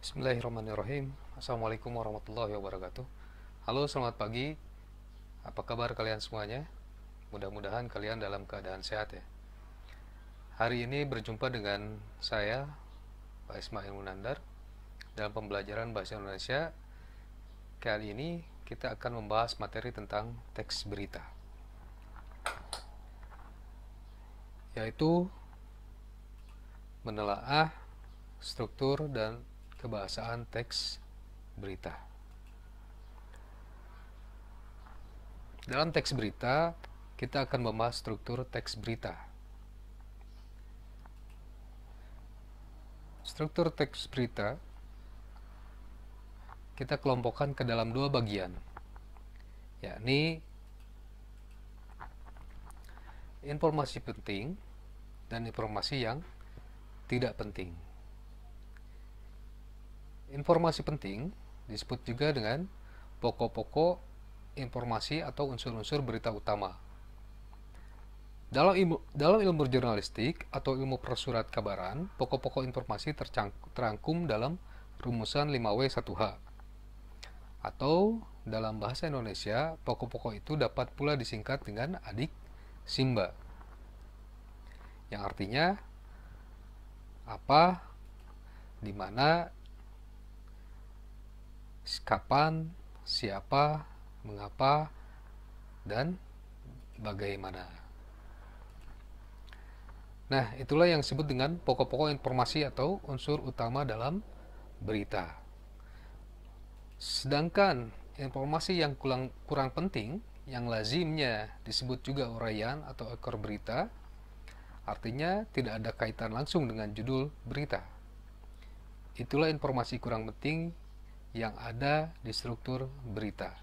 Bismillahirrahmanirrahim. Assalamualaikum warahmatullahi wabarakatuh. Halo, selamat pagi. Apa kabar kalian semuanya? Mudah-mudahan kalian dalam keadaan sehat ya. Hari ini berjumpa dengan saya, Pak Ismail Munandar, dalam pembelajaran Bahasa Indonesia. Kali ini kita akan membahas materi tentang teks berita, yaitu menelaah struktur dan kebahasaan teks berita. Dalam teks berita, kita akan membahas struktur teks berita. Struktur teks berita kita kelompokkan ke dalam dua bagian, yakni informasi penting dan informasi yang tidak penting. Informasi penting disebut juga dengan pokok-pokok informasi atau unsur-unsur berita utama. Dalam ilmu jurnalistik atau ilmu persurat kabaran, pokok-pokok informasi terangkum dalam rumusan 5W1H. Atau dalam bahasa Indonesia, pokok-pokok itu dapat pula disingkat dengan adik Simba, yang artinya apa, di mana, kapan, siapa, mengapa, dan bagaimana. Nah, itulah yang disebut dengan pokok-pokok informasi atau unsur utama dalam berita. Sedangkan informasi yang kurang penting, yang lazimnya disebut juga uraian atau ekor berita, artinya tidak ada kaitan langsung dengan judul berita. Itulah informasi kurang penting yang ada di struktur berita.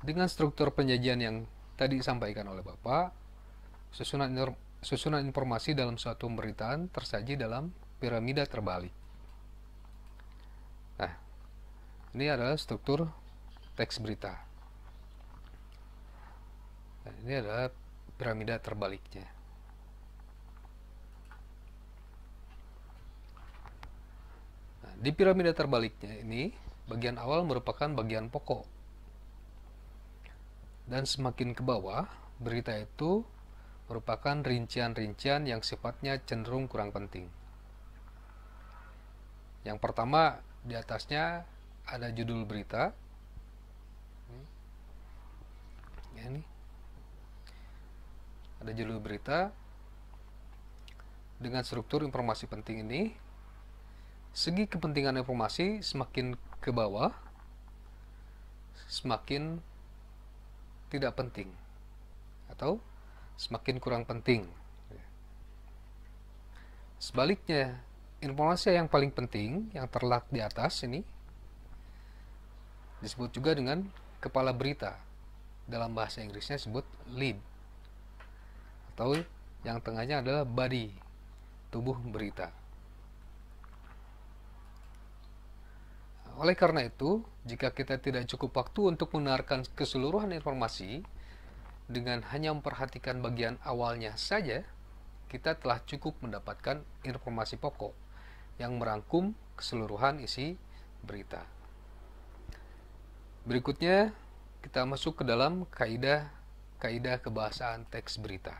Dengan struktur penyajian yang tadi disampaikan oleh Bapak, susunan informasi dalam suatu pemberitaan tersaji dalam piramida terbalik. Nah, ini adalah struktur teks berita. Nah, ini adalah piramida terbaliknya. Di piramida terbaliknya ini, bagian awal merupakan bagian pokok. Dan semakin ke bawah, berita itu merupakan rincian-rincian yang sifatnya cenderung kurang penting. Yang pertama, di atasnya ada judul berita. Ini ada judul berita. Dengan struktur informasi penting ini, segi kepentingan informasi semakin ke bawah, semakin tidak penting atau semakin kurang penting. Sebaliknya, informasi yang paling penting yang terletak di atas ini disebut juga dengan kepala berita. Dalam bahasa Inggrisnya disebut lead, atau yang tengahnya adalah body, tubuh berita. Oleh karena itu, jika kita tidak cukup waktu untuk mendengarkan keseluruhan informasi, dengan hanya memperhatikan bagian awalnya saja, kita telah cukup mendapatkan informasi pokok yang merangkum keseluruhan isi berita. Berikutnya, kita masuk ke dalam kaidah kebahasaan teks berita.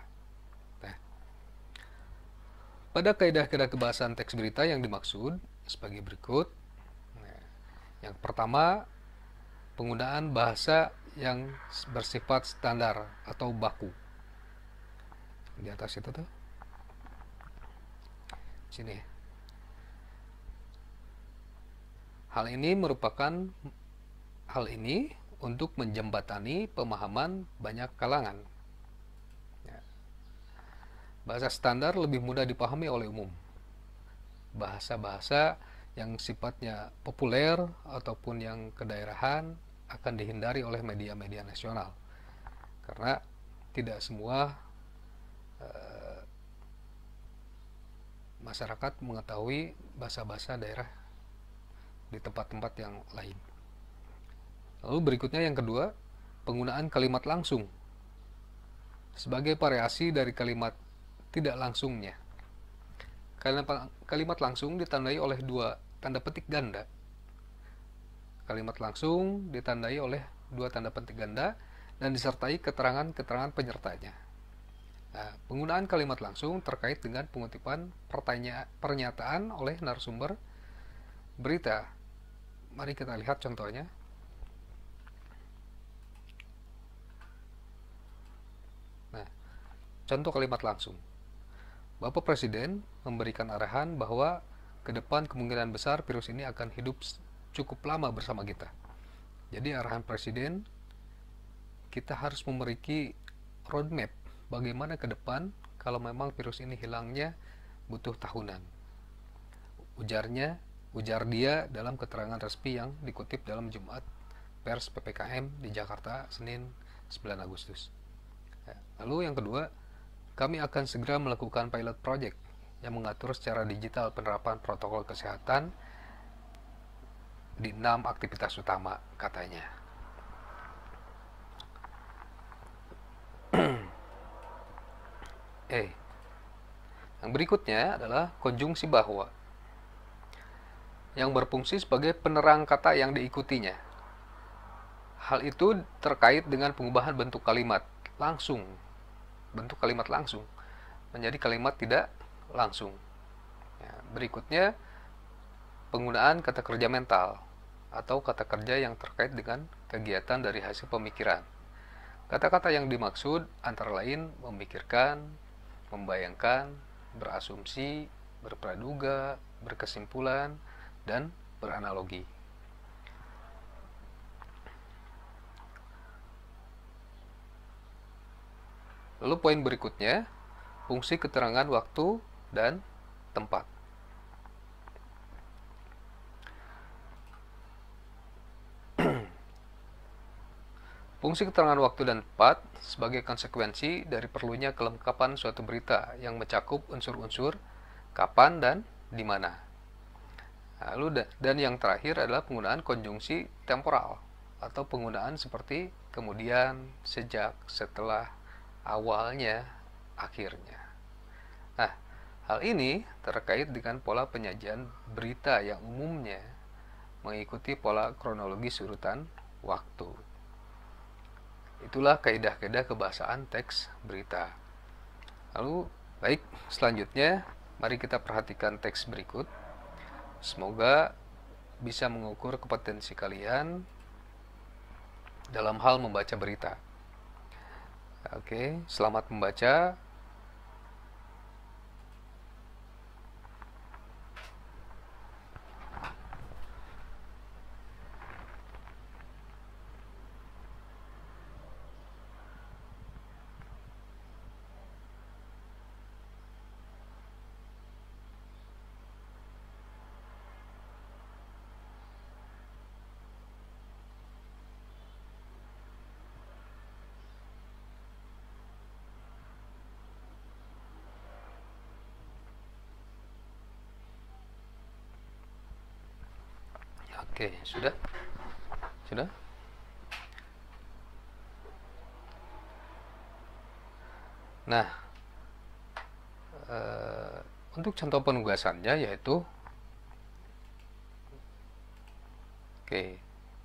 Nah, pada kaidah-kaidah kebahasaan teks berita yang dimaksud sebagai berikut. Yang pertama, penggunaan bahasa yang bersifat standar atau baku. Di atas itu tuh. Sini. Hal ini untuk menjembatani pemahaman banyak kalangan. Bahasa standar lebih mudah dipahami oleh umum. Bahasa-bahasa yang sifatnya populer ataupun yang kedaerahan akan dihindari oleh media-media nasional, karena tidak semua masyarakat mengetahui bahasa-bahasa daerah di tempat-tempat yang lain. Lalu berikutnya yang kedua, penggunaan kalimat langsung sebagai variasi dari kalimat tidak langsungnya. Kalimat langsung ditandai oleh dua tanda petik ganda. Kalimat langsung ditandai oleh dua tanda petik ganda dan disertai keterangan-keterangan penyertanya. Nah, penggunaan kalimat langsung terkait dengan pengutipan pernyataan oleh narasumber berita. Mari kita lihat contohnya. Nah, contoh kalimat langsung. Bapak Presiden memberikan arahan bahwa ke depan kemungkinan besar virus ini akan hidup cukup lama bersama kita. Jadi arahan Presiden, kita harus memiliki roadmap bagaimana ke depan kalau memang virus ini hilangnya butuh tahunan. Ujar dia dalam keterangan resmi yang dikutip dalam Jumat Pers PPKM di Jakarta, Senin 9 Agustus. Lalu yang kedua, kami akan segera melakukan pilot project yang mengatur secara digital penerapan protokol kesehatan di 6 aktivitas utama, katanya. Yang berikutnya adalah konjungsi bahwa, yang berfungsi sebagai penerang kata yang diikutinya. Hal itu terkait dengan pengubahan bentuk kalimat langsung menjadi kalimat tidak langsung. Berikutnya, penggunaan kata kerja mental atau kata kerja yang terkait dengan kegiatan dari hasil pemikiran. Kata-kata yang dimaksud antara lain memikirkan, membayangkan, berasumsi, berpraduga, berkesimpulan, dan beranalogi. Lalu poin berikutnya, fungsi keterangan waktu dan tempat. Fungsi keterangan waktu dan tempat sebagai konsekuensi dari perlunya kelengkapan suatu berita yang mencakup unsur-unsur kapan dan di mana. Lalu dan yang terakhir adalah penggunaan konjungsi temporal atau penggunaan seperti kemudian, sejak, setelah, awalnya, akhirnya. Nah, hal ini terkait dengan pola penyajian berita yang umumnya mengikuti pola kronologi urutan waktu. Itulah kaidah-kaidah kebahasaan teks berita. Lalu, baik, selanjutnya mari kita perhatikan teks berikut. Semoga bisa mengukur kompetensi kalian dalam hal membaca berita. Oke, selamat membaca. Oke, sudah? Sudah? Nah, untuk contoh penugasannya yaitu,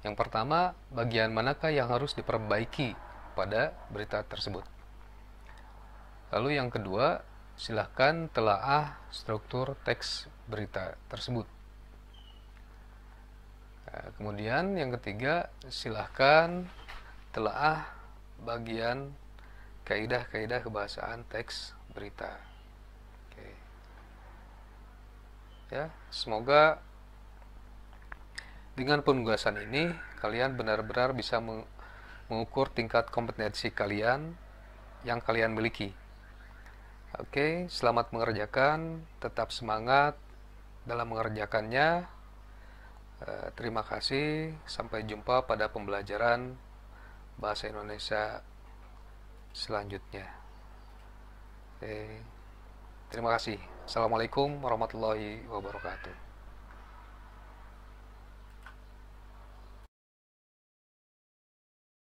yang pertama, bagian manakah yang harus diperbaiki pada berita tersebut? Lalu yang kedua, silahkan telaah struktur teks berita tersebut. Kemudian yang ketiga, silahkan telaah bagian kaidah-kaidah kebahasaan teks berita. Ya, semoga dengan penugasan ini kalian benar-benar bisa mengukur tingkat kompetensi kalian yang kalian miliki. Oke, selamat mengerjakan, tetap semangat dalam mengerjakannya. Terima kasih, sampai jumpa pada pembelajaran Bahasa Indonesia selanjutnya. Terima kasih. Assalamualaikum warahmatullahi wabarakatuh.